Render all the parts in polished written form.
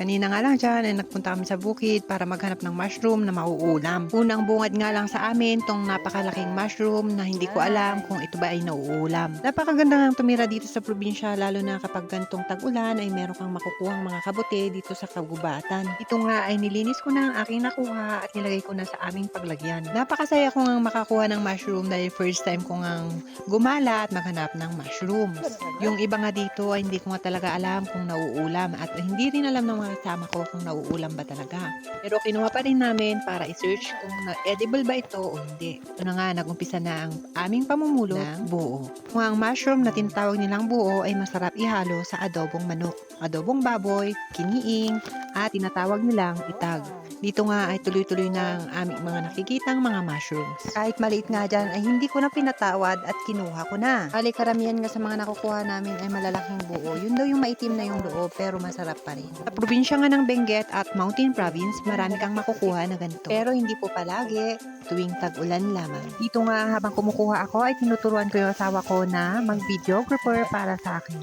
Kanina nga lang dyan ay nagpunta kami sa bukid para maghanap ng mushroom na mauulam. Unang bungad nga lang sa amin tong napakalaking mushroom na hindi ko alam kung ito ba ay nauulam. Napakaganda nga tumira dito sa probinsya, lalo na kapag gantong tag-ulan ay meron kang makukuhang mga kabute dito sa kagubatan. Ito nga ay nilinis ko na ang aking nakuha at nilagay ko na sa aming paglagyan. Napakasaya ko nga makakuha ng mushroom dahil first time ko nga gumala at maghanap ng mushrooms. Yung iba nga dito ay hindi ko nga talaga alam kung nauulam at hindi rin alam ng mga kasama ko kung nauulam ba talaga. Pero kinuha pa rin namin para i-search kung edible ba ito o hindi. Ito na nga, nagumpisa na ang aming pamumulot ng buo. Kung ang mushroom na tinatawag nilang buo ay masarap ihalo sa adobong manok, adobong baboy, kiniing, at tinatawag nilang itag. Dito nga ay tuloy-tuloy na ang aming mga nakikitang mga mushrooms. Kahit maliit nga dyan ay hindi ko na pinatawad at kinuha ko na. Bali karamihan nga sa mga nakukuha namin ay malalaking buo. Yun daw yung maitim na yung loob pero masarap pa rin. Sa probinsya nga ng Benguet at Mountain Province, marami kang makukuha na ganito. Pero hindi po palagi, tuwing tag-ulan lamang. Dito nga habang kumukuha ako ay tinuturuan ko yung asawa ko na mag-videographer para sa akin.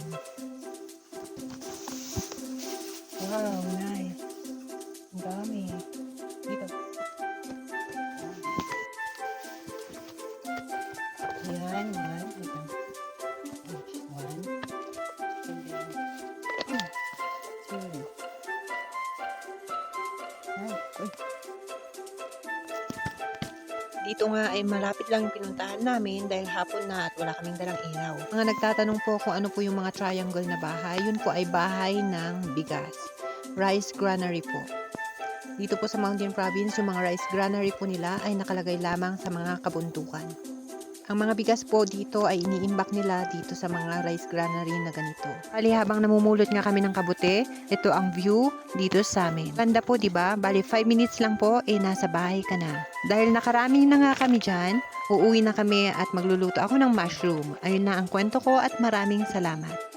Wow, nice. Ang dami. Dito. Yan, one. Ito. One. And then, two. Nice. Uy. Dito nga ay malapit lang yung pinuntahan namin dahil hapon na at wala kaming dalang ilaw. Mga nagtatanong po kung ano po yung mga triangle na bahay, yun po ay bahay ng bigas. Rice granary po. Dito po sa Mountain Province, yung mga rice granary po nila ay nakalagay lamang sa mga kabundukan. Ang mga bigas po dito ay iniimbak nila dito sa mga rice granary na ganito. Bali habang namumulot nga kami ng kabute, ito ang view dito sa amin. Ganda po, di ba? Bali 5 minutes lang po, nasa bahay ka na. Dahil nakarami na nga kami dyan, uuwi na kami at magluluto ako ng mushroom. Ayun na ang kwento ko at maraming salamat.